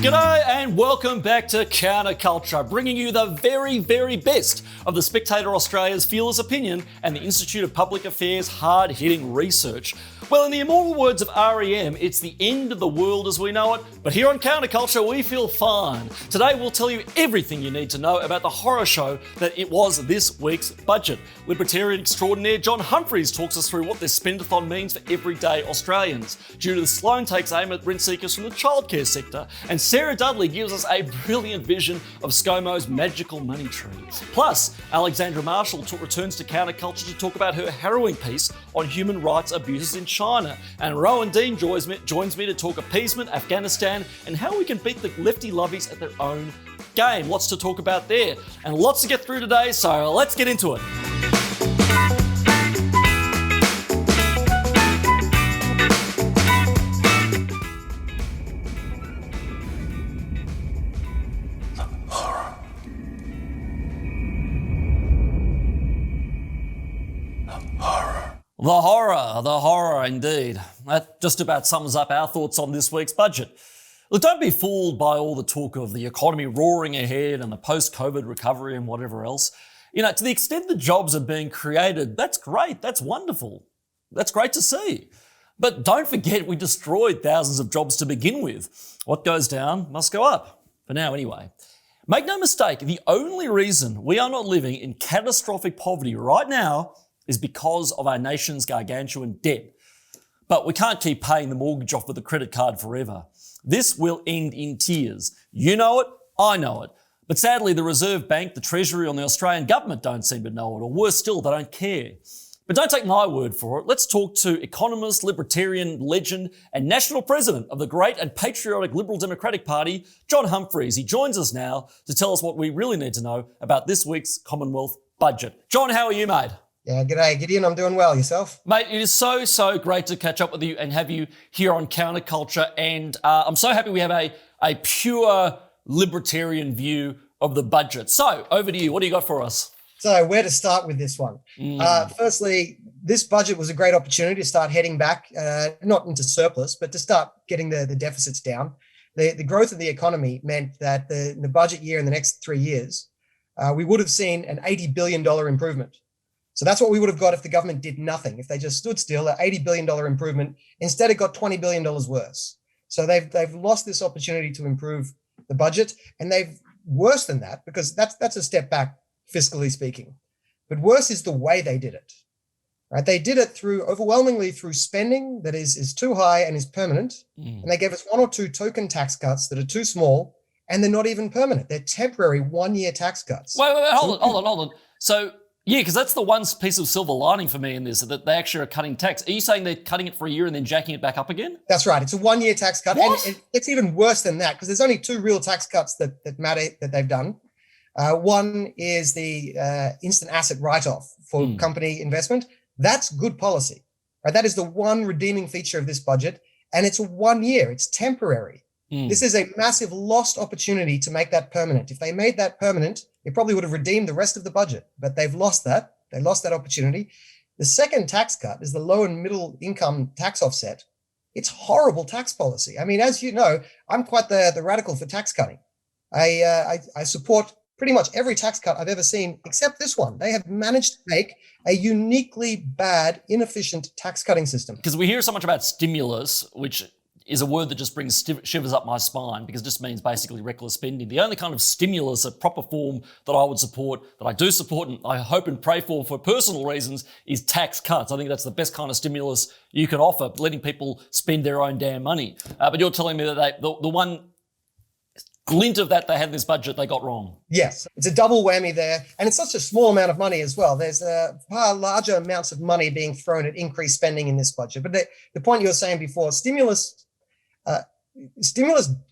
G'day and welcome back to CounterCulture, bringing you the very, very best of the Spectator Australia's fearless opinion and the Institute of Public Affairs hard-hitting research. Well, in the immortal words of REM, it's the end of the world as we know it, but here on CounterCulture we feel fine. Today we'll tell you everything you need to know about the horror show that it was this week's budget. Libertarian extraordinaire John Humphreys talks us through what this spendathon means for everyday Australians. Judith Sloan takes aim at rent seekers from the childcare sector, and Sarah Dudley gives us a brilliant vision of Scomo's magical money tree. Plus, Alexandra Marshall returns to CounterCulture to talk about her harrowing piece on human rights abuses in China. And Rowan Dean joins me to talk appeasement, Afghanistan, and how we can beat the lefty lovies at their own game. Lots to talk about there, and lots to get through today, so let's get into it. The horror indeed. That just about sums up our thoughts on this week's budget. Look, don't be fooled by all the talk of the economy roaring ahead and the post-COVID recovery and whatever else. You know, to the extent that jobs are being created, that's great, that's wonderful. That's great to see. But don't forget we destroyed thousands of jobs to begin with. What goes down must go up. For now anyway. Make no mistake, the only reason we are not living in catastrophic poverty right now is because of our nation's gargantuan debt. But we can't keep paying the mortgage off with a credit card forever. This will end in tears. You know it, I know it. But sadly, the Reserve Bank, the Treasury, and the Australian government don't seem to know it, or worse still, they don't care. But don't take my word for it. Let's talk to economist, libertarian legend, and national president of the great and patriotic Liberal Democratic Party, John Humphreys. He joins us now to tell us what we really need to know about this week's Commonwealth budget. John, how are you, mate? Yeah, g'day, Gideon. I'm doing well. Yourself? Mate, it is so great to catch up with you and have you here on CounterCulture. And I'm so happy we have a pure libertarian view of the budget. So, over to you. What do you got for us? So, where to start with this one? Firstly, this budget was a great opportunity to start heading back, not into surplus, but to start getting the deficits down. The growth of the economy meant that in the budget year in the next 3 years, we would have seen an $80 billion improvement. So that's what we would have got if the government did nothing. If they just stood still, an $80 billion improvement. Instead, it got $20 billion worse. So they've lost this opportunity to improve the budget, and they've worse than that, because that's a step back, fiscally speaking. But worse is the way they did it. Right? They did it overwhelmingly through spending that is too high and is permanent. And they gave us one or two token tax cuts that are too small, and they're not even permanent. They're temporary 1-year tax cuts. Wait, hold on. So, yeah, because that's the one piece of silver lining for me in this, that they actually are cutting tax. Are you saying they're cutting it for a year and then jacking it back up again? That's right. It's a 1-year tax cut. What? And it's even worse than that, because there's only two real tax cuts that matter that they've done. One is the instant asset write-off for company investment. That's good policy. Right? That is the one redeeming feature of this budget. And it's 1 year. It's temporary. This is a massive lost opportunity to make that permanent. If they made that permanent, it probably would have redeemed the rest of the budget, but they've lost that. They lost that opportunity. The second tax cut is the low and middle income tax offset. It's horrible tax policy. I mean, as you know, I'm quite the radical for tax cutting. I support pretty much every tax cut I've ever seen, except this one. They have managed to make a uniquely bad, inefficient tax cutting system. Because we hear so much about stimulus, which is a word that just brings shivers up my spine, because it just means basically reckless spending. The only kind of stimulus, a proper form that I would support, that I do support and I hope and pray for personal reasons, is tax cuts. I think that's the best kind of stimulus you can offer, letting people spend their own damn money. But you're telling me that the one glint of that they had in this budget, they got wrong. Yes, it's a double whammy there. And it's such a small amount of money as well. There's far larger amounts of money being thrown at increased spending in this budget. But the point you were saying before, stimulus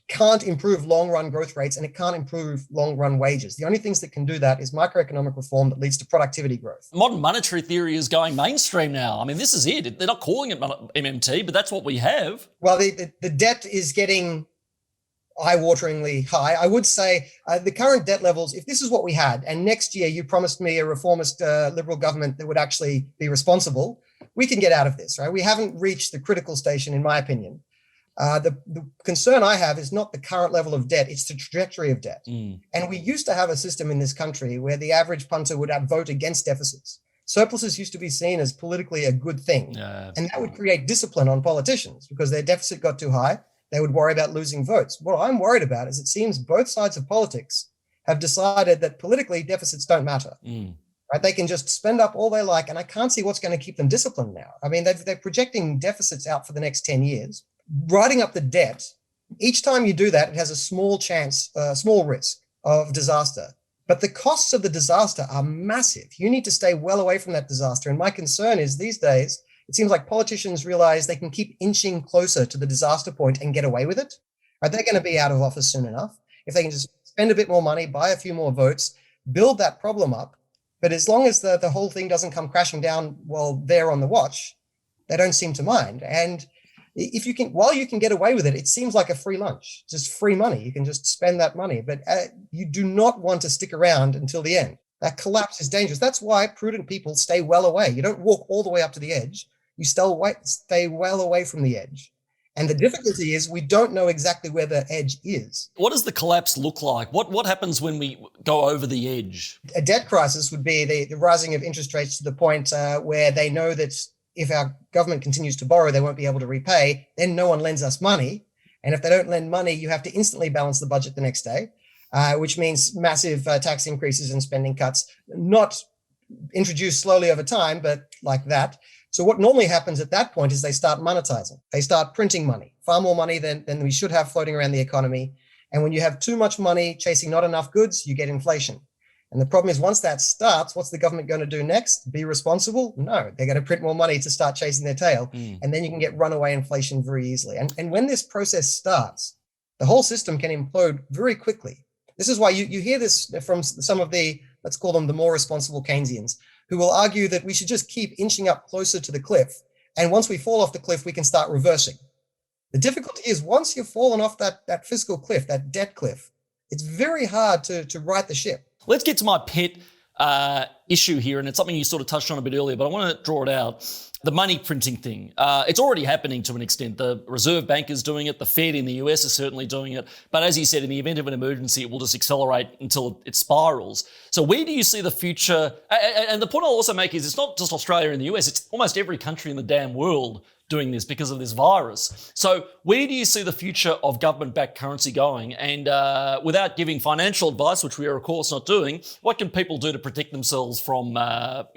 can't improve long-run growth rates, and it can't improve long-run wages. The only things that can do that is microeconomic reform that leads to productivity growth. Modern monetary theory is going mainstream now. I mean, this is it. They're not calling it MMT, but that's what we have. Well, the debt is getting eye-wateringly high. I would say the current debt levels, if this is what we had, and next year you promised me a reformist Liberal government that would actually be responsible, we can get out of this, right? We haven't reached the critical station, in my opinion. The concern I have is not the current level of debt, it's the trajectory of debt. And we used to have a system in this country where the average punter would vote against deficits. Surpluses used to be seen as politically a good thing. And that would create discipline on politicians because their deficit got too high. They would worry about losing votes. What I'm worried about is it seems both sides of politics have decided that politically deficits don't matter. Right? They can just spend up all they like, and I can't see what's going to keep them disciplined now. I mean, they're projecting deficits out for the next 10 years. Writing up the debt, each time you do that, it has a small risk of disaster. But the costs of the disaster are massive. You need to stay well away from that disaster. And my concern is these days, it seems like politicians realize they can keep inching closer to the disaster point and get away with it. Right? They're going to be out of office soon enough. If they can just spend a bit more money, buy a few more votes, build that problem up. But as long as the whole thing doesn't come crashing down while they're on the watch, they don't seem to mind. And if you can, while you can get away with it, it seems like a free lunch, just free money. You can just spend that money, but you do not want to stick around until the end. That collapse is dangerous. That's why prudent people stay well away. You don't walk all the way up to the edge. You still stay well away from the edge. And the difficulty is we don't know exactly where the edge is. What does the collapse look like? What happens when we go over the edge? A debt crisis would be the rising of interest rates to the point where they know that if our government continues to borrow, they won't be able to repay. Then no one lends us money. And if they don't lend money, you have to instantly balance the budget the next day, which means massive tax increases and spending cuts, not introduced slowly over time, but like that. So what normally happens at that point is they start monetizing. They start printing money, far more money than we should have floating around the economy. And when you have too much money chasing not enough goods, you get inflation. And the problem is once that starts, what's the government going to do next? Be responsible? No, they're going to print more money to start chasing their tail. And then you can get runaway inflation very easily. And when this process starts, the whole system can implode very quickly. This is why you hear this from some of the, let's call them the more responsible Keynesians, who will argue that we should just keep inching up closer to the cliff. And once we fall off the cliff, we can start reversing. The difficulty is once you've fallen off that fiscal cliff, that debt cliff, it's very hard to right the ship. Let's get to my pet issue here, and it's something you sort of touched on a bit earlier, but I want to draw it out. The money printing thing. It's already happening to an extent. The Reserve Bank is doing it. The Fed in the US is certainly doing it. But as you said, in the event of an emergency, it will just accelerate until it spirals. So where do you see the future? And the point I'll also make is it's not just Australia and the US. It's almost every country in the damn world doing this because of this virus. So where do you see the future of government-backed currency going? And without giving financial advice, which we are of course not doing, what can people do to protect themselves from a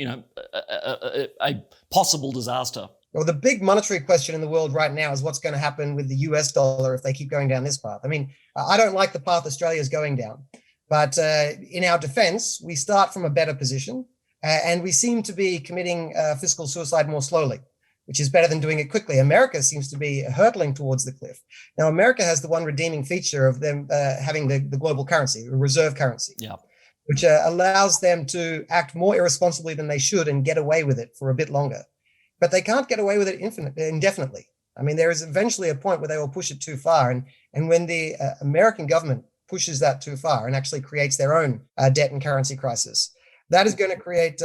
possible disaster? Well, the big monetary question in the world right now is what's going to happen with the US dollar if they keep going down this path. I mean, I don't like the path Australia is going down, but in our defense, we start from a better position and we seem to be committing fiscal suicide more slowly, which is better than doing it quickly. America seems to be hurtling towards the cliff. Now, America has the one redeeming feature of them having the global currency, the reserve currency, which allows them to act more irresponsibly than they should and get away with it for a bit longer. But they can't get away with it indefinitely. I mean, there is eventually a point where they will push it too far. And when the American government pushes that too far and actually creates their own debt and currency crisis, that is going to create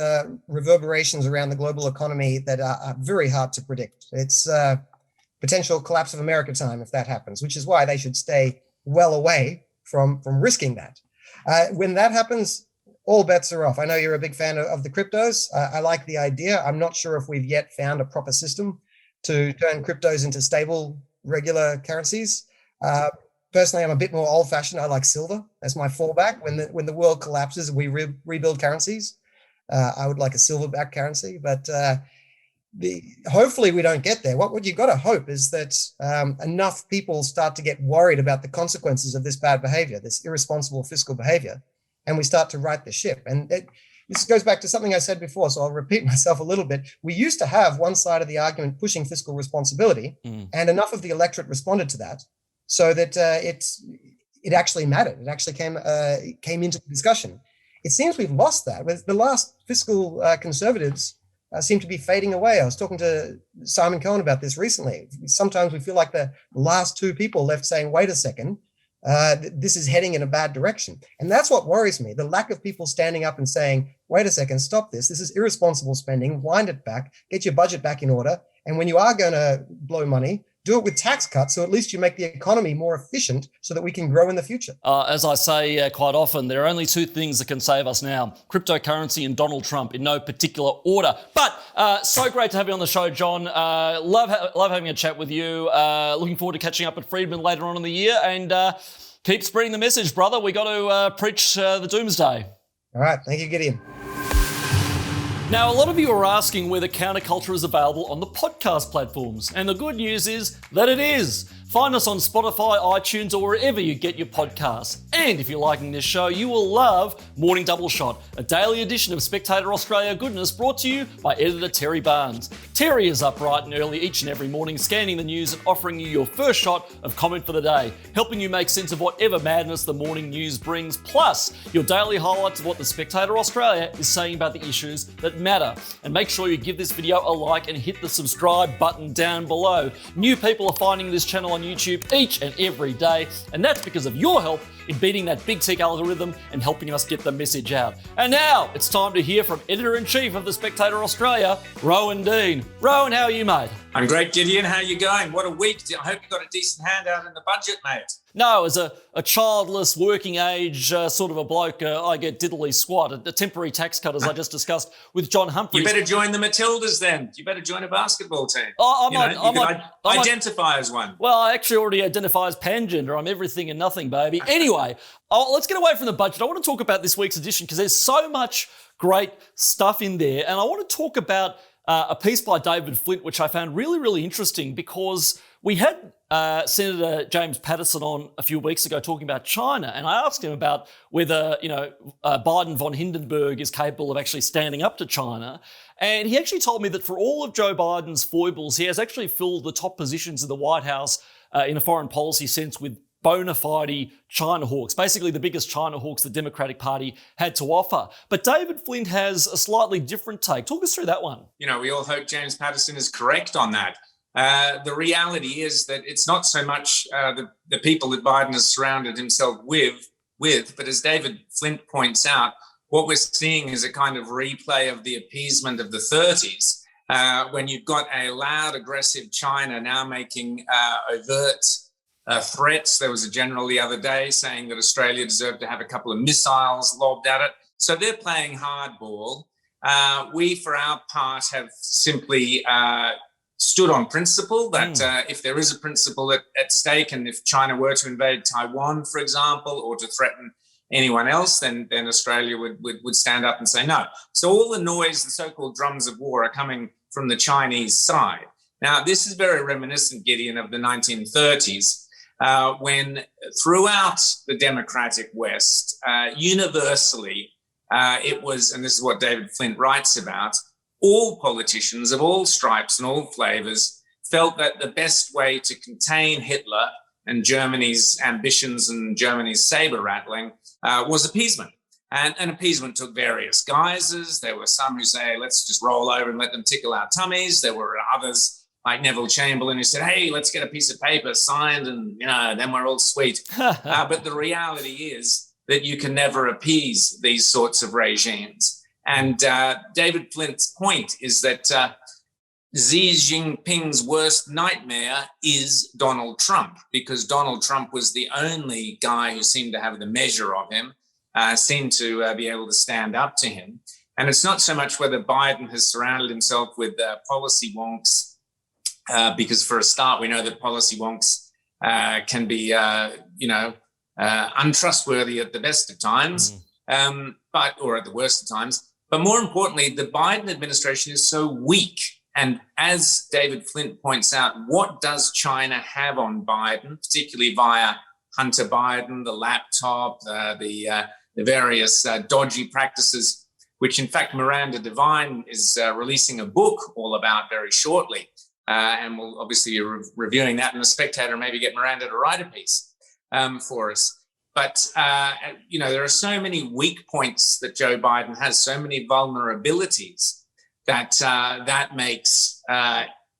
reverberations around the global economy that are very hard to predict. It's potential collapse of America time if that happens, which is why they should stay well away from risking that. When that happens, all bets are off. I know you're a big fan of the cryptos. I like the idea. I'm not sure if we've yet found a proper system to turn cryptos into stable, regular currencies. Personally, I'm a bit more old-fashioned. I like silver as my fallback. When the world collapses and we rebuild currencies, I would like a silver-backed currency. But hopefully we don't get there. What you've got to hope is that enough people start to get worried about the consequences of this bad behavior, this irresponsible fiscal behavior, and we start to right the ship. And this goes back to something I said before, so I'll repeat myself a little bit. We used to have one side of the argument pushing fiscal responsibility, and enough of the electorate responded to that so that it actually mattered. It actually came into the discussion. It seems we've lost that. With the last fiscal conservatives seem to be fading away. I was talking to Simon Cohen about this recently. Sometimes we feel like the last two people left saying, wait a second, this is heading in a bad direction. And that's what worries me, the lack of people standing up and saying, wait a second, stop this. This is irresponsible spending, wind it back, get your budget back in order. And when you are going to blow money, Do it with tax cuts, so at least you make the economy more efficient so that we can grow in the future. As I say quite often, there are only two things that can save us now: cryptocurrency and Donald Trump, in no particular order. But so great to have you on the show, John. Love having a chat with you. Looking forward to catching up at Friedman later on in the year, and keep spreading the message, brother. We got to preach the doomsday. All right. Thank you, Gideon. Now, a lot of you are asking whether CounterCulture is available on the podcast platforms, and the good news is that it is. Find us on Spotify, iTunes, or wherever you get your podcasts. And if you're liking this show, you will love Morning Double Shot, a daily edition of Spectator Australia goodness brought to you by editor Terry Barnes. Terry is up bright and early each and every morning, scanning the news and offering you your first shot of comment for the day, helping you make sense of whatever madness the morning news brings, plus your daily highlights of what the Spectator Australia is saying about the issues that matter. And make sure you give this video a like and hit the subscribe button down below. New people are finding this channel on YouTube each and every day, and that's because of your help in beating that big tech algorithm and helping us get the message out. And now it's time to hear from Editor-in-Chief of the Spectator Australia, Rowan Dean. Rowan, how are you, mate? I'm great, Gideon. How are you going? What a week. I hope you got a decent handout in the budget, mate. No, as a childless, working age sort of a bloke, I get diddly squat. A temporary tax cut, as I just discussed with John Humphreys. You better join the Matildas then. You better join a basketball team. I might identify as one. Well, I actually already identify as pangender. I'm everything and nothing, baby. Anyway, let's get away from the budget. I want to talk about this week's edition because there's so much great stuff in there. And I want to talk about a piece by David Flint, which I found really, really interesting because we had Senator James Paterson on a few weeks ago talking about China, and I asked him about whether, Biden von Hindenburg is capable of actually standing up to China. And he actually told me that for all of Joe Biden's foibles, he has actually filled the top positions in the White House in a foreign policy sense with bona fide China hawks, basically the biggest China hawks the Democratic Party had to offer. But David Flint has a slightly different take. Talk us through that one. We all hope James Paterson is correct on that. The reality is that it's not so much the people that Biden has surrounded himself with, but as David Flint points out, what we're seeing is a kind of replay of the appeasement of the 30s, when you've got a loud, aggressive China now making overt threats. There was a general the other day saying that Australia deserved to have a couple of missiles lobbed at it. So they're playing hardball. We, for our part, have simply stood on principle that if there is a principle at stake, and if China were to invade Taiwan, for example, or to threaten anyone else, then Australia would stand up and say no. So all the noise, the so-called drums of war, are coming from the Chinese side. Now, this is very reminiscent, Gideon, of the 1930s, when throughout the democratic West, universally, it was, and this is what David Flint writes about, all politicians of all stripes and all flavors felt that the best way to contain Hitler and Germany's ambitions and Germany's saber rattling was appeasement. And appeasement took various guises. There were some who say, let's just roll over and let them tickle our tummies. There were others like Neville Chamberlain who said, hey, let's get a piece of paper signed and, then we're all sweet. But the reality is that you can never appease these sorts of regimes. And David Flint's point is that Xi Jinping's worst nightmare is Donald Trump, because Donald Trump was the only guy who seemed to have the measure of him, seemed to be able to stand up to him. And it's not so much whether Biden has surrounded himself with policy wonks, because for a start, we know that policy wonks can be, untrustworthy at the best of times, or at the worst of times. But more importantly, the Biden administration is so weak. And as David Flint points out, what does China have on Biden, particularly via Hunter Biden, the laptop, the various dodgy practices, which in fact Miranda Devine is releasing a book all about very shortly. And we'll obviously be reviewing that in The Spectator, maybe get Miranda to write a piece for us. But, there are so many weak points that Joe Biden has, so many vulnerabilities that makes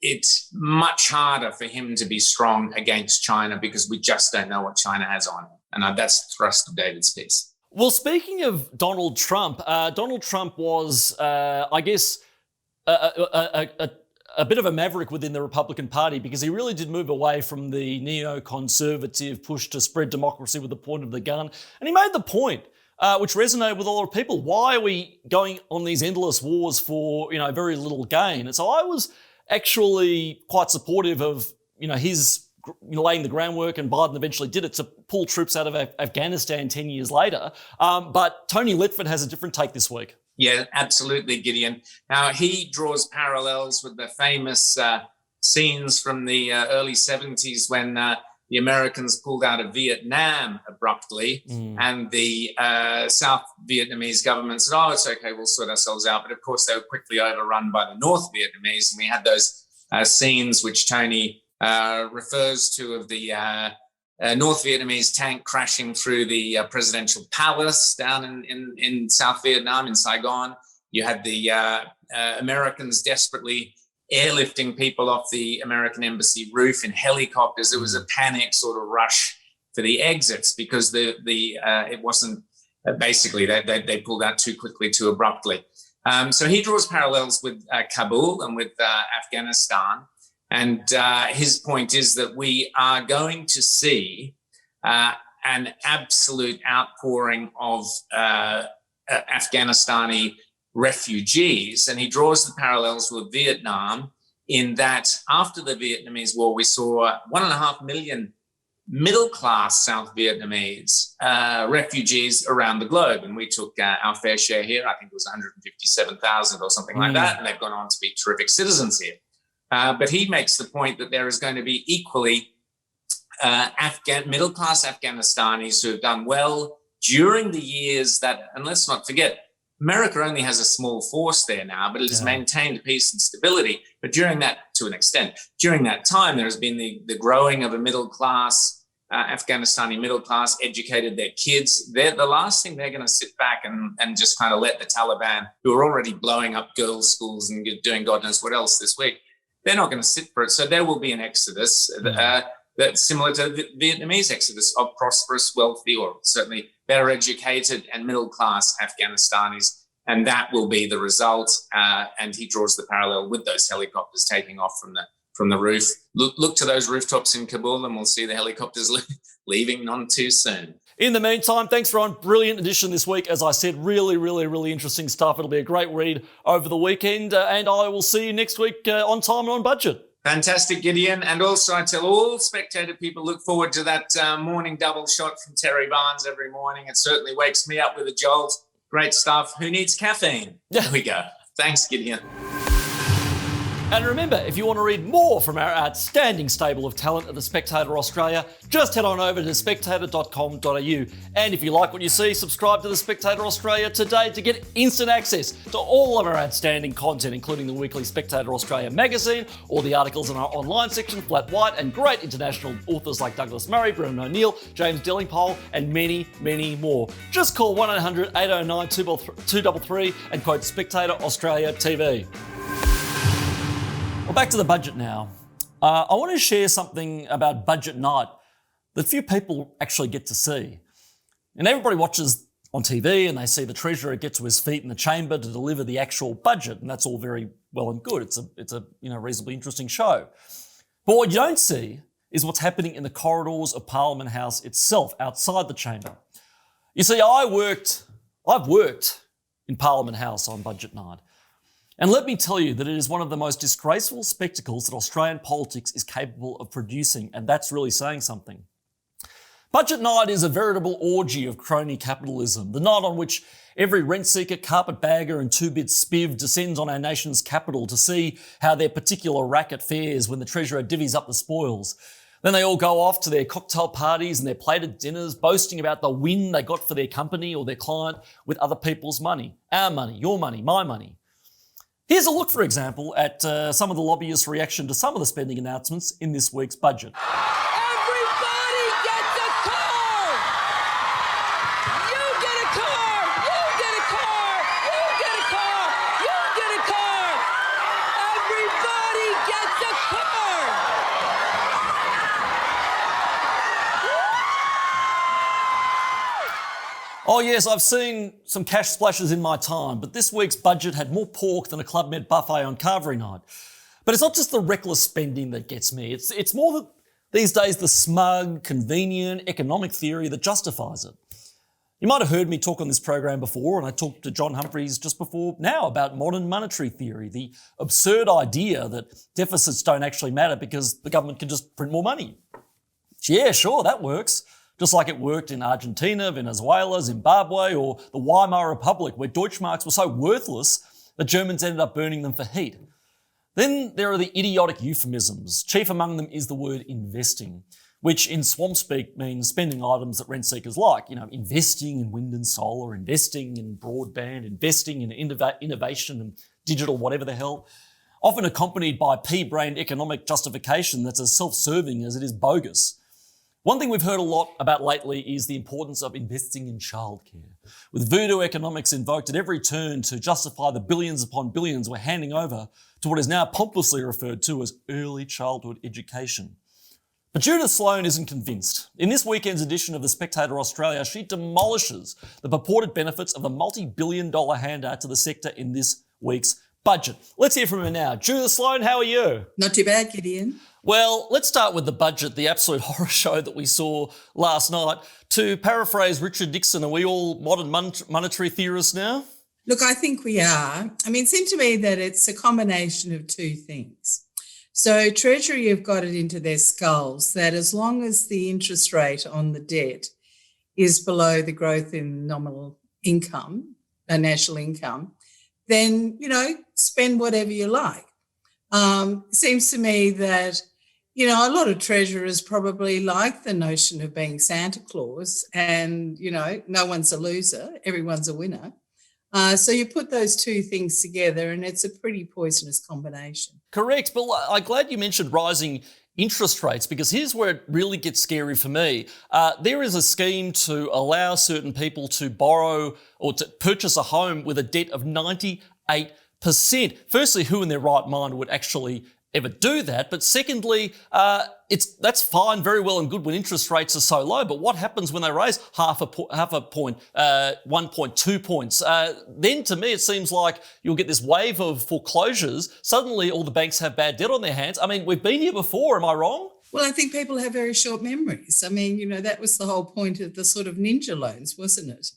it much harder for him to be strong against China, because we just don't know what China has on him. And that's the thrust of David's piece. Well, speaking of Donald Trump was, I guess, a a bit of a maverick within the Republican Party because he really did move away from the neoconservative push to spread democracy with the point of the gun. And he made the point, which resonated with a lot of people. Why are we going on these endless wars for, very little gain? And so I was actually quite supportive of, his laying the groundwork, and Biden eventually did it to pull troops out of Afghanistan 10 years later. But Tony Litford has a different take this week. Yeah, absolutely, Gideon. Now, he draws parallels with the famous scenes from the early 70s when the Americans pulled out of Vietnam abruptly, and the South Vietnamese government said, it's okay, we'll sort ourselves out. But of course, they were quickly overrun by the North Vietnamese, and we had those scenes which Tony refers to of the North Vietnamese tank crashing through the presidential palace down in South Vietnam, in Saigon. You had the Americans desperately airlifting people off the American embassy roof in helicopters. It was a panic sort of rush for the exits because it wasn't basically they pulled out too quickly, too abruptly. So he draws parallels with Kabul and with Afghanistan. And his point is that we are going to see an absolute outpouring of Afghanistani refugees. And he draws the parallels with Vietnam in that after the Vietnamese War, we saw 1.5 million middle-class South Vietnamese refugees around the globe. And we took our fair share here. I think it was 157,000 or something like that. And they've gone on to be terrific citizens here. But he makes the point that there is going to be equally middle-class Afghanistanis who have done well during the years that, and let's not forget, America only has a small force there now, but it has maintained peace and stability. But during that, to an extent, during that time, there has been the growing of a middle-class, Afghanistani middle-class, educated their kids. The last thing they're going to sit back and just kind of let the Taliban, who are already blowing up girls' schools and doing God knows what else this week, they're not going to sit for it. So there will be an exodus that's similar to the Vietnamese exodus of prosperous, wealthy, or certainly better educated and middle-class Afghanistanis. And that will be the result. And he draws the parallel with those helicopters taking off from the roof. Look to those rooftops in Kabul and we'll see the helicopters leaving none too soon. In the meantime, thanks, Rowan. Brilliant edition this week. As I said, really, really, really interesting stuff. It'll be a great read over the weekend. And I will see you next week on time and on budget. Fantastic, Gideon. And also, I tell all Spectator people, look forward to that morning double shot from Terry Barnes every morning. It certainly wakes me up with a jolt. Great stuff. Who needs caffeine? Yeah. There we go. Thanks, Gideon. And remember, if you want to read more from our outstanding stable of talent at The Spectator Australia, just head on over to spectator.com.au. And if you like what you see, subscribe to The Spectator Australia today to get instant access to all of our outstanding content, including the weekly Spectator Australia magazine, all the articles in our online section, flat white, and great international authors like Douglas Murray, Brendan O'Neill, James Dillingpole, and many, many more. Just call 1-800-809-233 and quote Spectator Australia TV. Well, back to the budget now. I want to share something about budget night that few people actually get to see. And everybody watches on TV and they see the Treasurer get to his feet in the chamber to deliver the actual budget, and that's all very well and good. It's a reasonably interesting show. But what you don't see is what's happening in the corridors of Parliament House itself, outside the chamber. You see, I've worked in Parliament House on budget night. And let me tell you that it is one of the most disgraceful spectacles that Australian politics is capable of producing, and that's really saying something. Budget night is a veritable orgy of crony capitalism, the night on which every rent-seeker, carpetbagger and two-bit spiv descends on our nation's capital to see how their particular racket fares when the Treasurer divvies up the spoils. Then they all go off to their cocktail parties and their plated dinners, boasting about the win they got for their company or their client with other people's money. Our money, your money, my money. Here's a look, for example, at some of the lobbyists' reaction to some of the spending announcements in this week's budget. Everybody gets a car! You get a car! You get a car! You get a car! You get a car! Everybody gets a car! Oh yes, I've seen some cash splashes in my time, but this week's budget had more pork than a Club Med buffet on carvery night. But it's not just the reckless spending that gets me. It's more that these days the smug, convenient economic theory that justifies it. You might have heard me talk on this program before, and I talked to John Humphreys just before now about modern monetary theory, the absurd idea that deficits don't actually matter because the government can just print more money. Yeah, sure, that works. Just like it worked in Argentina, Venezuela, Zimbabwe, or the Weimar Republic, where Deutschmarks were so worthless that Germans ended up burning them for heat. Then there are the idiotic euphemisms. Chief among them is the word investing, which in swamp speak means spending items that rent seekers like, investing in wind and solar, investing in broadband, investing in innovation and digital whatever the hell, often accompanied by pea-brained economic justification that's as self-serving as it is bogus. One thing we've heard a lot about lately is the importance of investing in childcare, with voodoo economics invoked at every turn to justify the billions upon billions we're handing over to what is now pompously referred to as early childhood education. But Judith Sloan isn't convinced. In this weekend's edition of The Spectator Australia, she demolishes the purported benefits of a multi-billion-dollar handout to the sector in this week's budget. Let's hear from her now. Judith Sloan, how are you? Not too bad, Gideon. Well, let's start with the budget, the absolute horror show that we saw last night. To paraphrase Richard Nixon, are we all modern monetary theorists now? Look, I think we are. It seems to me that it's a combination of two things. So Treasury have got it into their skulls that as long as the interest rate on the debt is below the growth in nominal income, national income, then, spend whatever you like. Seems to me that, a lot of treasurers probably like the notion of being Santa Claus and, no one's a loser, everyone's a winner. So you put those two things together and it's a pretty poisonous combination. Correct. But I'm glad you mentioned rising interest rates, because here's where it really gets scary for me. There is a scheme to allow certain people to borrow or to purchase a home with a debt of 98%. Firstly, who in their right mind would actually ever do that? But secondly, that's fine, very well and good when interest rates are so low. But what happens when they raise half a point, 1.2 points? Then to me, it seems like you'll get this wave of foreclosures. Suddenly, all the banks have bad debt on their hands. We've been here before. Am I wrong? Well, I think people have very short memories. That was the whole point of the sort of ninja loans, wasn't it?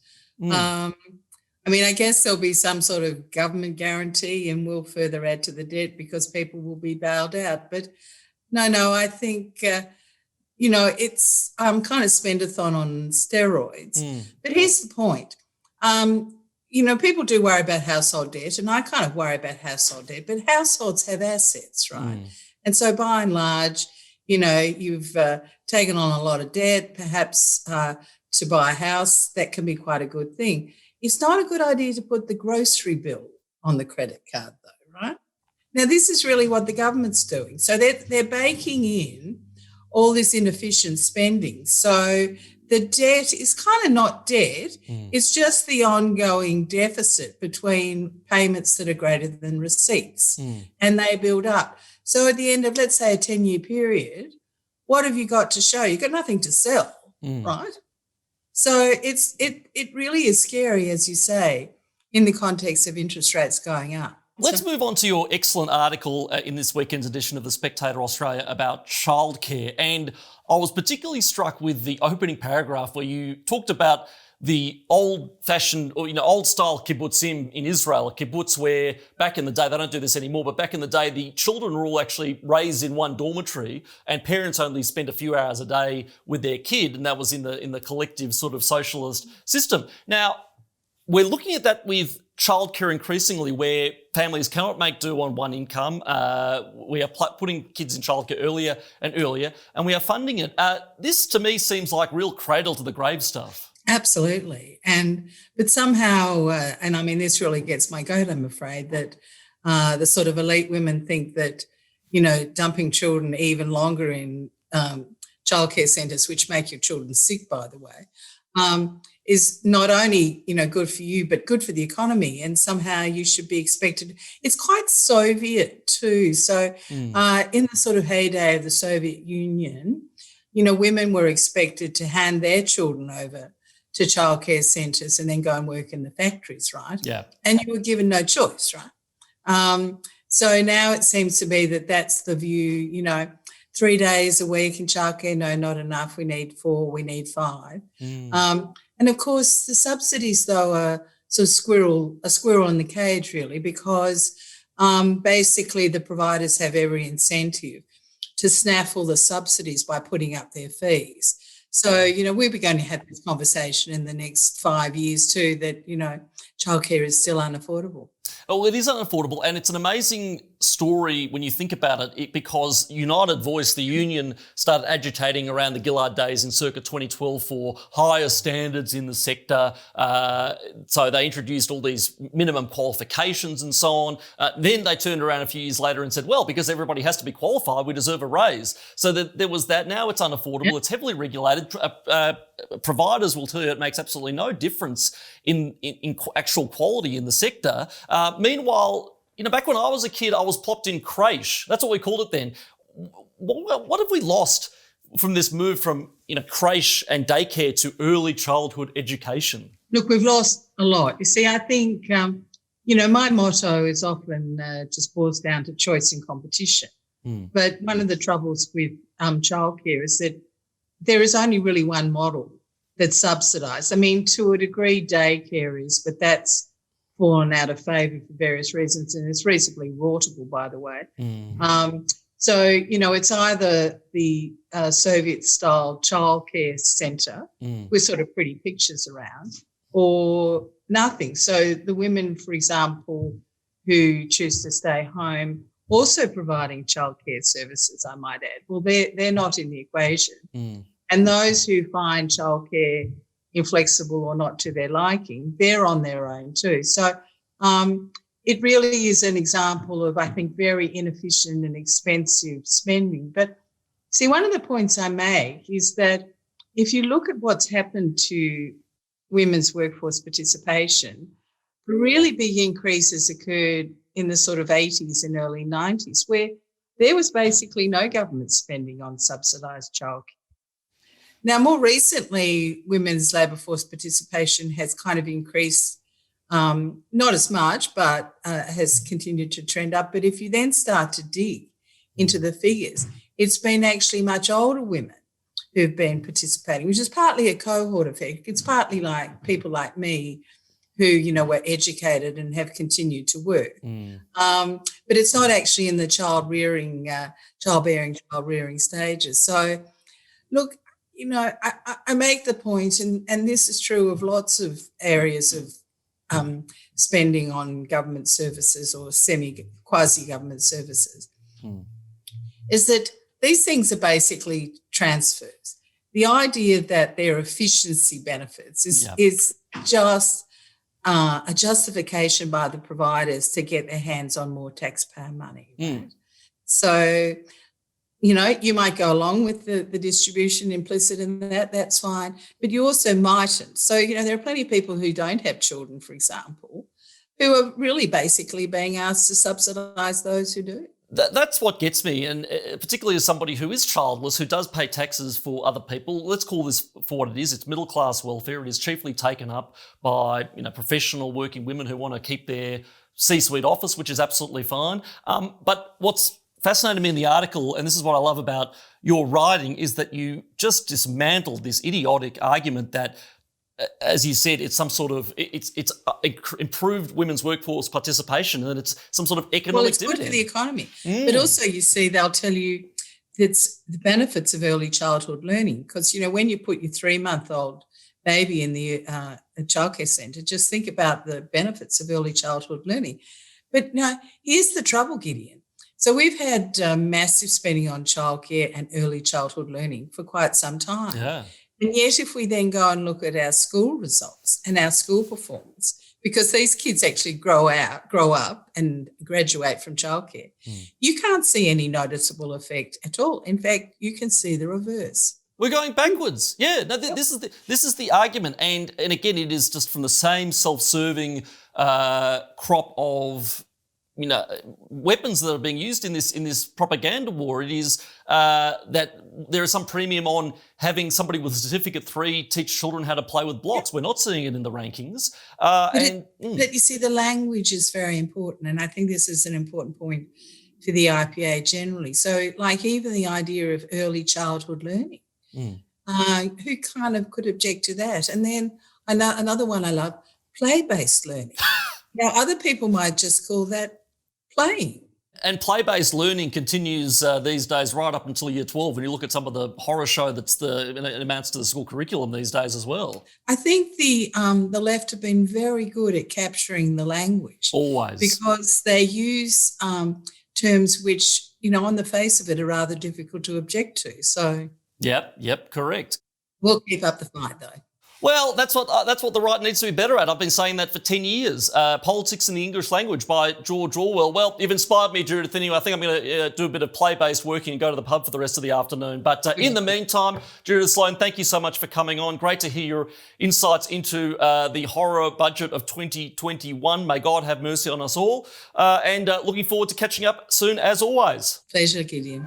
I guess there'll be some sort of government guarantee and we'll further add to the debt because people will be bailed out. But no, I think, it's kind of spend-a-thon on steroids. But here's the point. People do worry about household debt, and I kind of worry about household debt, but households have assets, right? And so by and large, you've taken on a lot of debt, perhaps to buy a house. That can be quite a good thing. It's not a good idea to put the grocery bill on the credit card, though, right? Now, this is really what the government's doing. So they're baking in all this inefficient spending. So the debt is kind of not debt. It's just the ongoing deficit between payments that are greater than receipts, and they build up. So at the end of, let's say, a 10-year period, what have you got to show? You've got nothing to sell, right? So it really is scary, as you say, in the context of interest rates going up. Let's move on to your excellent article in this weekend's edition of The Spectator Australia about childcare. And I was particularly struck with the opening paragraph where you talked about the old-fashioned or old-style kibbutzim in Israel, a kibbutz where back in the day, they don't do this anymore, but back in the day, the children were all actually raised in one dormitory and parents only spent a few hours a day with their kid, and that was in the collective sort of socialist system. Now, we're looking at that with childcare increasingly, where families cannot make do on one income. We are putting kids in childcare earlier and earlier, and we are funding it. This, to me, seems like real cradle to the grave stuff. Absolutely. But somehow, this really gets my goat, I'm afraid, that the sort of elite women think that, dumping children even longer in childcare centres, which make your children sick, by the way, is not only, good for you, but good for the economy. And somehow you should be expected. It's quite Soviet too. So in the sort of heyday of the Soviet Union, women were expected to hand their children over to childcare centres and then go and work in the factories, right? Yeah. And you were given no choice, right? So now it seems to be that that's the view, 3 days a week in childcare, no, not enough. We need 4, we need 5. And of course, the subsidies, though, are sort of a squirrel in the cage, really, because basically the providers have every incentive to snaffle the subsidies by putting up their fees. So, we're going to have this conversation in the next 5 years too, that, childcare is still unaffordable. Oh, it is unaffordable, and it's an amazing story when you think about it, because United Voice, the union, started agitating around the Gillard days in circa 2012 for higher standards in the sector. So they introduced all these minimum qualifications and so on. Then they turned around a few years later and said, well, because everybody has to be qualified, we deserve a raise. So there was that. Now it's unaffordable. Yep. It's heavily regulated. Providers will tell you it makes absolutely no difference in actual quality in the sector. Meanwhile, back when I was a kid, I was plopped in creche. That's what we called it then. What have we lost from this move from creche and daycare to early childhood education? Look, we've lost a lot. You see, I think, my motto is often just boils down to choice and competition. But one of the troubles with childcare is that there is only really one model that's subsidised. I mean, to a degree, daycare is, but that's fallen out of favour for various reasons, and it's reasonably raughtable, by the way. So, it's either the Soviet-style childcare centre with sort of pretty pictures around, or nothing. So the women, for example, who choose to stay home, also providing childcare services, I might add, well, they're not in the equation. And those who find childcare inflexible or not to their liking, they're on their own too. So it really is an example of, I think, very inefficient and expensive spending. But see, one of the points I make is that if you look at what's happened to women's workforce participation, really big increases occurred in the sort of 80s and early 90s, where there was basically no government spending on subsidised childcare. Now, more recently, women's labour force participation has kind of increased, not as much, but has continued to trend up. But if you then start to dig into the figures, it's been actually much older women who've been participating, which is partly a cohort effect. It's partly like people like me who, were educated and have continued to work. But it's not actually in the childbearing stages. So, look, I make the point, and this is true of lots of areas of spending on government services or quasi-government services, is that these things are basically transfers. The idea that they're efficiency benefits is just a justification by the providers to get their hands on more taxpayer money. Right? So, you might go along with the distribution implicit in that, that's fine, but you also mightn't. So, there are plenty of people who don't have children, for example, who are really basically being asked to subsidise those who do. That's what gets me, and particularly as somebody who is childless, who does pay taxes for other people. Let's call this for what it is. It's middle-class welfare. It is chiefly taken up by professional working women who want to keep their C-suite office, which is absolutely fine. But what's fascinated me in the article, and this is what I love about your writing, is that you just dismantled this idiotic argument that, as you said, it's some sort of it's improved women's workforce participation, and it's some sort of economic well, it's dividend. Good for the economy. But also, you see, they'll tell you it's the benefits of early childhood learning, because when you put your 3-month-old baby in the childcare centre, just think about the benefits of early childhood learning. But now, here's the trouble, Gideon. So we've had massive spending on childcare and early childhood learning for quite some time. Yeah. And yet if we then go and look at our school results and our school performance, because these kids actually grow up and graduate from childcare, you can't see any noticeable effect at all. In fact, you can see the reverse. We're going backwards. Yeah, no, this is the argument, and again, it is just from the same self-serving crop of weapons that are being used in this propaganda war. It is that there is some premium on having somebody with Certificate 3 teach children how to play with blocks. We're not seeing it in the rankings. But you see, the language is very important, and I think this is an important point for the IPA generally. So, like, even the idea of early childhood learning, who kind of could object to that? And then another one I love, play-based learning. Now, other people might just call that playing. And play-based learning continues these days right up until year 12. When you look at some of the horror show it amounts to the school curriculum these days as well. I think the left have been very good at capturing the language. Always. Because they use terms which, on the face of it are rather difficult to object to. So. Yep, correct. We'll keep up the fight, though. Well, that's what the right needs to be better at. I've been saying that for 10 years. Politics in the English Language by George Orwell. Well, you've inspired me, Judith. Anyway, I think I'm going to do a bit of play-based working and go to the pub for the rest of the afternoon. But in the meantime, Judith Sloan, thank you so much for coming on. Great to hear your insights into the horror budget of 2021. May God have mercy on us all. And looking forward to catching up soon, as always. Pleasure, Gideon.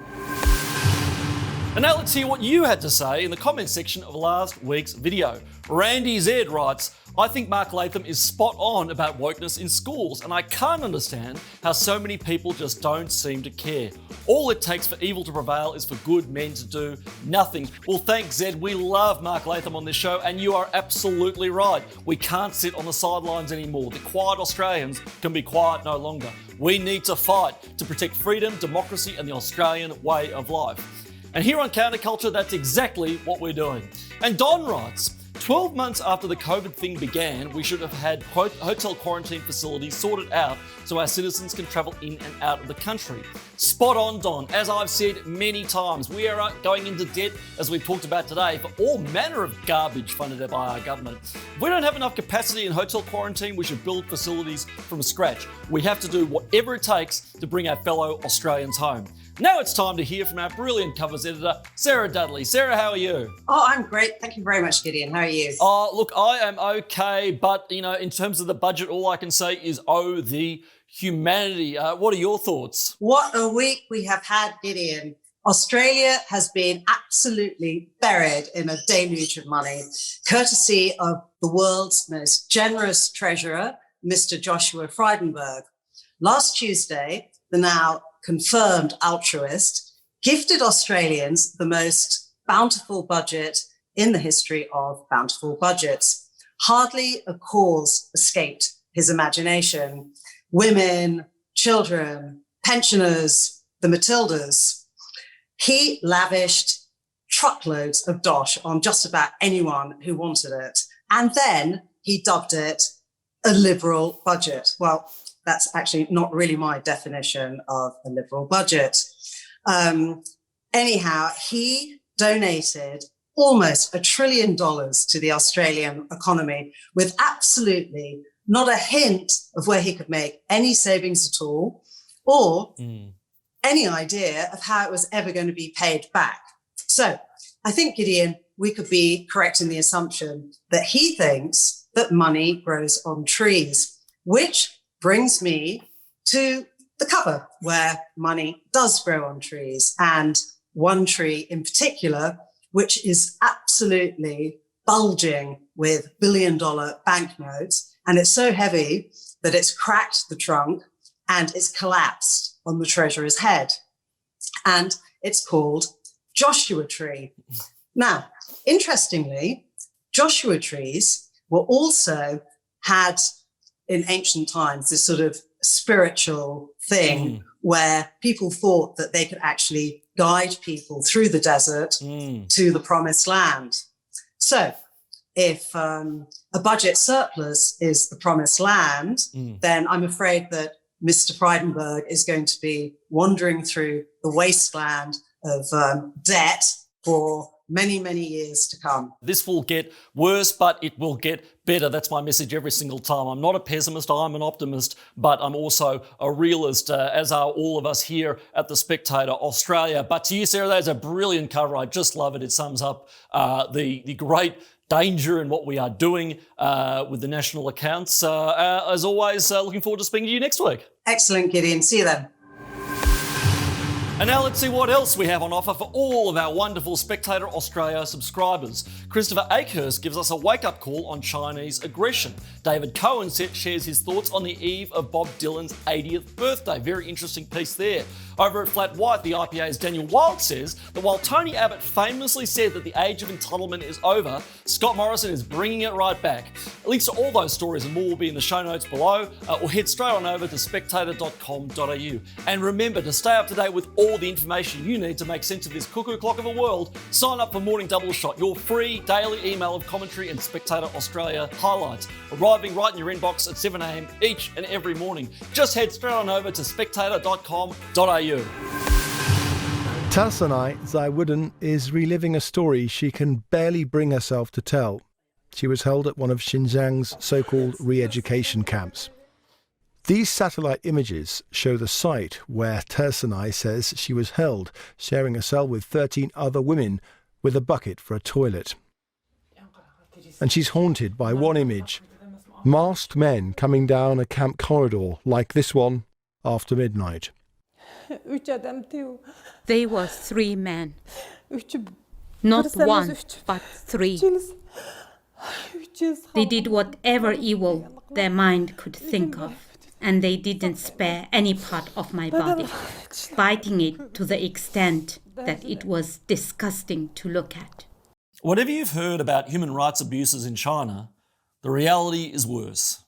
And now let's hear what you had to say in the comments section of last week's video. Randy Z writes, I think Mark Latham is spot on about wokeness in schools, and I can't understand how so many people just don't seem to care. All it takes for evil to prevail is for good men to do nothing. Well, thanks, Zed. We love Mark Latham on this show, and you are absolutely right. We can't sit on the sidelines anymore. The quiet Australians can be quiet no longer. We need to fight to protect freedom, democracy, and the Australian way of life. And here on CounterCulture, that's exactly what we're doing. And Don writes, 12 months after the COVID thing began, we should have had hotel quarantine facilities sorted out so our citizens can travel in and out of the country. Spot on, Don. As I've said many times, we are going into debt, as we've talked about today, for all manner of garbage funded by our government. If we don't have enough capacity in hotel quarantine, we should build facilities from scratch. We have to do whatever it takes to bring our fellow Australians home. Now it's time to hear from our brilliant covers editor, Sarah Dudley. Sarah, how are you? Oh, I'm great. Thank you very much, Gideon. How are you? Oh, look, I am okay, but, in terms of the budget, all I can say is, oh, the humanity. What are your thoughts? What a week we have had, Gideon. Australia has been absolutely buried in a deluge of money, courtesy of the world's most generous treasurer, Mr. Joshua Frydenberg. Last Tuesday, the now confirmed altruist gifted Australians the most bountiful budget in the history of bountiful budgets. Hardly a cause escaped his imagination. Women, children, pensioners, the Matildas. He lavished truckloads of dosh on just about anyone who wanted it. And then he dubbed it a liberal budget. Well, that's actually not really my definition of a liberal budget. Anyhow, he donated almost $1 trillion to the Australian economy with absolutely not a hint of where he could make any savings at all or any idea of how it was ever going to be paid back. So I think, Gideon, we could be correct in the assumption that he thinks that money grows on trees, which brings me to the cover where money does grow on trees, and one tree in particular, which is absolutely bulging with billion-dollar banknotes. And it's so heavy that it's cracked the trunk and it's collapsed on the treasurer's head. And it's called Joshua Tree. Now, interestingly, Joshua trees were also had in ancient times this sort of spiritual thing where people thought that they could actually guide people through the desert to the promised land. So if a budget surplus is the promised land, then I'm afraid that Mr. Frydenberg is going to be wandering through the wasteland of debt for many, many years to come. This will get worse, but it will get better. That's my message every single time. I'm not a pessimist, I'm an optimist, but I'm also a realist, as are all of us here at The Spectator Australia. But to you, Sarah, that's a brilliant cover. I just love it. It sums up the great danger in what we are doing with the national accounts. As always, looking forward to speaking to you next week. Excellent, Gideon. See you then. And now let's see what else we have on offer for all of our wonderful Spectator Australia subscribers. Christopher Akehurst gives us a wake-up call on Chinese aggression. David Cohen shares his thoughts on the eve of Bob Dylan's 80th birthday. Very interesting piece there. Over at Flat White, the IPA's Daniel Wild says that while Tony Abbott famously said that the age of entitlement is over, Scott Morrison is bringing it right back. Links to all those stories and more will be in the show notes below, or head straight on over to spectator.com.au. And remember, to stay up to date with all the information you need to make sense of this cuckoo clock of a world, sign up for Morning Double Shot, your free daily email of commentary and Spectator Australia highlights, arriving right in your inbox at 7 a.m. each and every morning. Just head straight on over to spectator.com.au. Tarsanai Zaiwuddin is reliving a story she can barely bring herself to tell. She was held at one of Xinjiang's so-called re-education camps. These satellite images show the site where Tarsanai says she was held, sharing a cell with 13 other women with a bucket for a toilet. And she's haunted by one image: masked men coming down a camp corridor like this one after midnight. They were 3 men. Not one, but 3. They did whatever evil their mind could think of, and they didn't spare any part of my body, biting it to the extent that it was disgusting to look at. Whatever you've heard about human rights abuses in China, the reality is worse.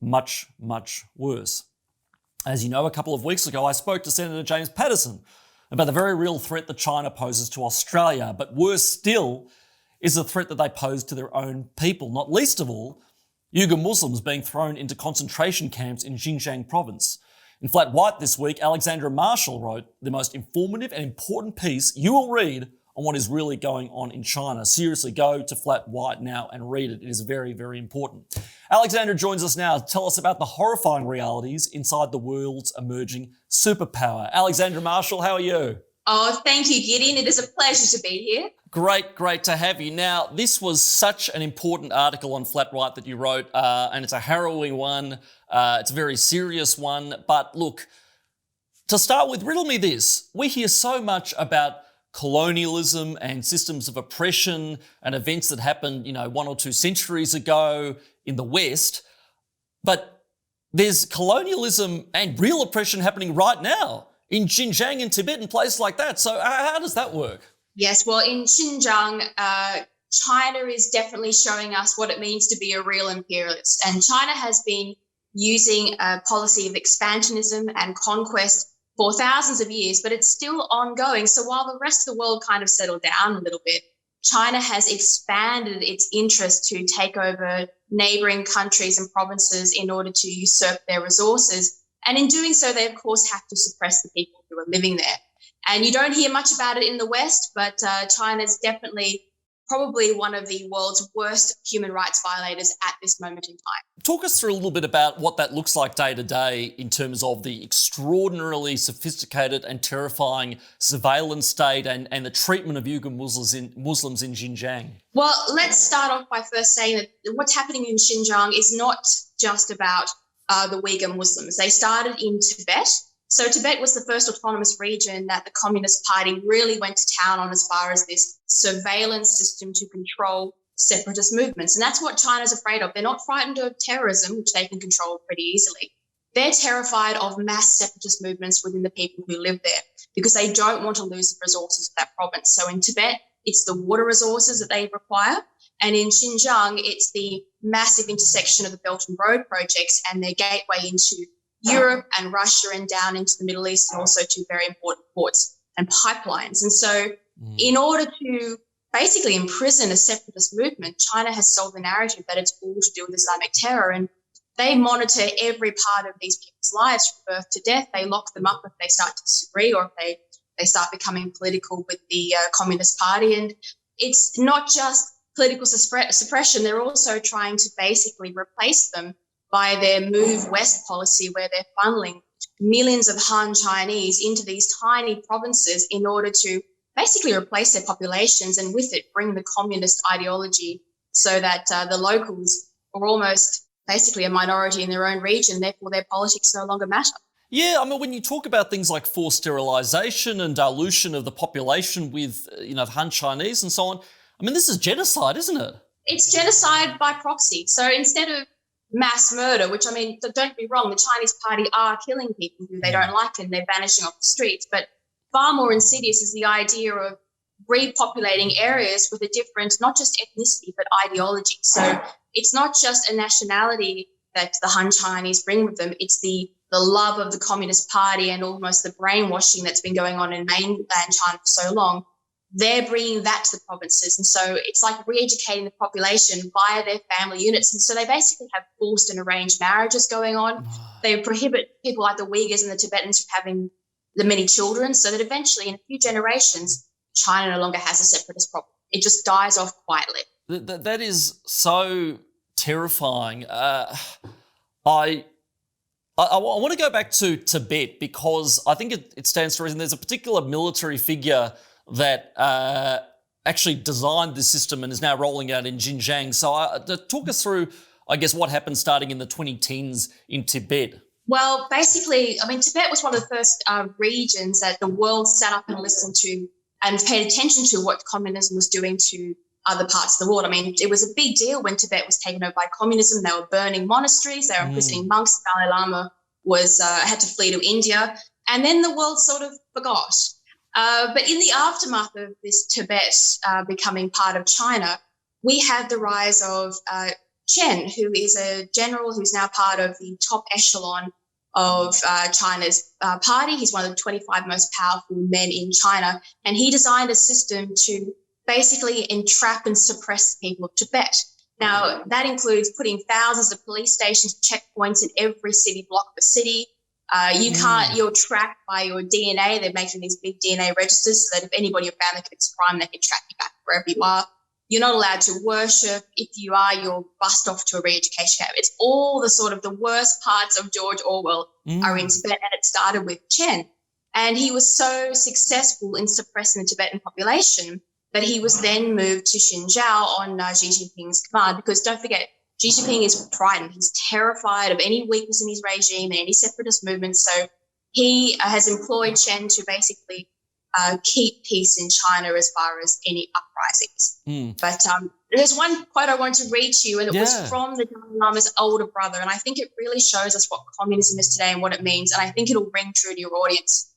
Much, much worse. As you know, a couple of weeks ago, I spoke to Senator James Paterson about the very real threat that China poses to Australia, but worse still is the threat that they pose to their own people, not least of all, Uighur Muslims being thrown into concentration camps in Xinjiang province. In Flat White this week, Alexandra Marshall wrote the most informative and important piece you will read on what is really going on in China. Seriously, go to Flat White now and read it. It is very, very important. Alexandra joins us now to tell us about the horrifying realities inside the world's emerging superpower. Alexandra Marshall, how are you? Oh, thank you, Gideon. It is a pleasure to be here. Great to have you. Now, this was such an important article on Flat White that you wrote, and it's a harrowing one. It's a very serious one. But look, to start with, riddle me this. We hear so much about colonialism and systems of oppression and events that happened, 1 or 2 centuries ago in the West. But there's colonialism and real oppression happening right now in Xinjiang and Tibet and places like that. So how does that work? Yes, well, in Xinjiang, China is definitely showing us what it means to be a real imperialist. And China has been using a policy of expansionism and conquest for thousands of years, but it's still ongoing. So while the rest of the world kind of settled down a little bit, China has expanded its interest to take over neighbouring countries and provinces in order to usurp their resources. And in doing so, they, of course, have to suppress the people who are living there. And you don't hear much about it in the West, but China is definitely probably one of the world's worst human rights violators at this moment in time. Talk us through a little bit about what that looks like day to day in terms of the extraordinarily sophisticated and terrifying surveillance state and the treatment of Uighur Muslims in Xinjiang. Well, let's start off by first saying that what's happening in Xinjiang is not just about the Uighur Muslims. They started in Tibet. So Tibet was the first autonomous region that the Communist Party really went to town on as far as this surveillance system to control separatist movements. And that's what China's afraid of. They're not frightened of terrorism, which they can control pretty easily. They're terrified of mass separatist movements within the people who live there because they don't want to lose the resources of that province. So in Tibet, it's the water resources that they require. And in Xinjiang, it's the massive intersection of the Belt and Road projects and their gateway into Europe and Russia and down into the Middle East and also to very important ports and pipelines. And so in order to basically imprison a separatist movement, China has sold the narrative that it's all to do with Islamic terror. And they monitor every part of these people's lives from birth to death. They lock them up if they start to disagree or if they start becoming political with the Communist Party. And it's not just political suppression. They're also trying to basically replace them by their Move West policy, where they're funneling millions of Han Chinese into these tiny provinces in order to basically replace their populations and with it bring the communist ideology so that the locals are almost basically a minority in their own region, therefore their politics no longer matter. Yeah, I mean, when you talk about things like forced sterilisation and dilution of the population with, the Han Chinese and so on, I mean, this is genocide, isn't it? It's genocide by proxy. So instead of mass murder, which, I mean, don't get me wrong, the Chinese Party are killing people who they don't like and they're banishing off the streets, but far more insidious is the idea of repopulating areas with a different, not just ethnicity, but ideology. So it's not just a nationality that the Han Chinese bring with them, it's the love of the Communist Party and almost the brainwashing that's been going on in mainland China for so long. They're bringing that to the provinces. And so it's like re-educating the population via their family units. And so they basically have forced and arranged marriages going on. They prohibit people like the Uighurs and the Tibetans from having the many children, so that eventually in a few generations, China no longer has a separatist problem. It just dies off quietly. That is so terrifying. I want to go back to Tibet because I think it stands to reason. There's a particular military figure that actually designed this system and is now rolling out in Xinjiang. So talk us through, I guess, what happened starting in the 2010s in Tibet. Well, basically, I mean, Tibet was one of the first regions that the world sat up and listened to and paid attention to what communism was doing to other parts of the world. I mean, it was a big deal when Tibet was taken over by communism. They were burning monasteries, they were imprisoning monks. Dalai Lama had to flee to India, and then the world sort of forgot. But in the aftermath of this Tibet becoming part of China, we had the rise of Chen, who is a general who's now part of the top echelon of China's party. He's one of the 25 most powerful men in China, and he designed a system to basically entrap and suppress the people of Tibet. Now, that includes putting thousands of police stations, checkpoints in every city block of a city. You're tracked by your DNA. They're making these big DNA registers so that if anybody in your family commits a crime, they can track you back wherever you are. You're not allowed to worship. If you are, you're bussed off to a re-education camp. It's all the sort of the worst parts of George Orwell are in Tibet, and it started with Chen. And he was so successful in suppressing the Tibetan population that he was then moved to Xinjiang on Xi Jinping's command, because don't forget, Xi Jinping is frightened. He's terrified of any weakness in his regime and any separatist movement. So he has employed Chen to basically keep peace in China as far as any uprisings. But there's one quote I want to read to you, and it was from the Dalai Lama's older brother, and I think it really shows us what communism is today and what it means, and I think it'll ring true to your audience.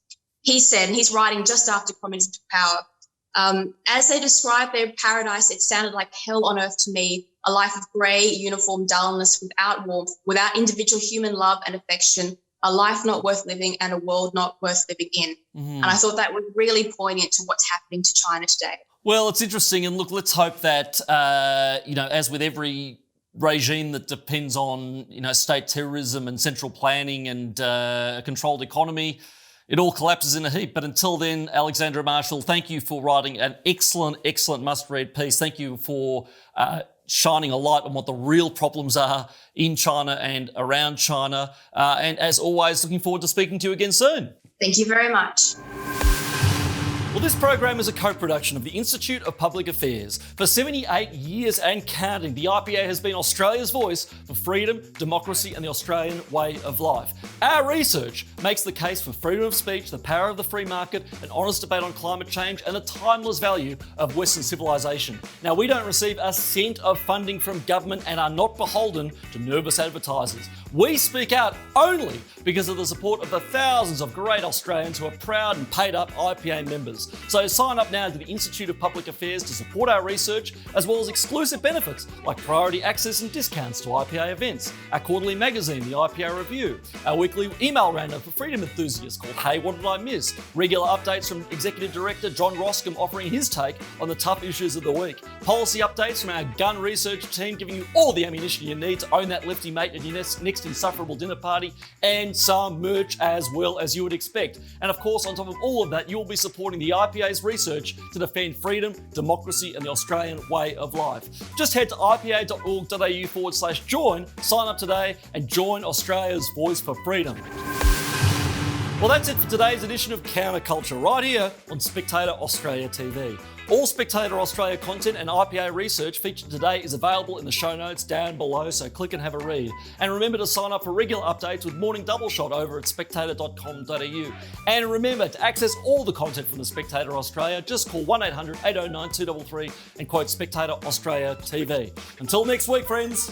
He said, and he's writing just after communism took power, as they described their paradise, it sounded like hell on earth to me, a life of grey, uniform dullness, without warmth, without individual human love and affection, a life not worth living and a world not worth living in. And I thought that was really poignant to what's happening to China today. Well, it's interesting. And look, let's hope that, as with every regime that depends on, state terrorism and central planning and a controlled economy, it all collapses in a heap. But until then, Alexandra Marshall, thank you for writing an excellent, excellent must-read piece. Thank you for shining a light on what the real problems are in China and around China. And as always, looking forward to speaking to you again soon. Thank you very much. Well, this program is a co-production of the Institute of Public Affairs. For 78 years and counting, the IPA has been Australia's voice for freedom, democracy and the Australian way of life. Our research makes the case for freedom of speech, the power of the free market, an honest debate on climate change and the timeless value of Western civilization. Now, we don't receive a cent of funding from government and are not beholden to nervous advertisers. We speak out only because of the support of the thousands of great Australians who are proud and paid up IPA members. So sign up now to the Institute of Public Affairs to support our research, as well as exclusive benefits like priority access and discounts to IPA events, our quarterly magazine, the IPA Review, our weekly email roundup for freedom enthusiasts called Hey, What Did I Miss? Regular updates from Executive Director John Roscombe offering his take on the tough issues of the week, policy updates from our gun research team giving you all the ammunition you need to own that lefty mate at your next insufferable dinner party, and some merch as well, as you would expect. And of course, on top of all of that, you'll be supporting the IPA's research to defend freedom, democracy and the Australian way of life. Just head to ipa.org.au/join, sign up today and join Australia's voice for freedom. Well, that's it for today's edition of CounterCulture, right here on Spectator Australia TV. All Spectator Australia content and IPA research featured today is available in the show notes down below, so click and have a read. And remember to sign up for regular updates with Morning Double Shot over at spectator.com.au. And remember, to access all the content from the Spectator Australia, just call 1800 809 233 and quote Spectator Australia TV. Until next week, friends.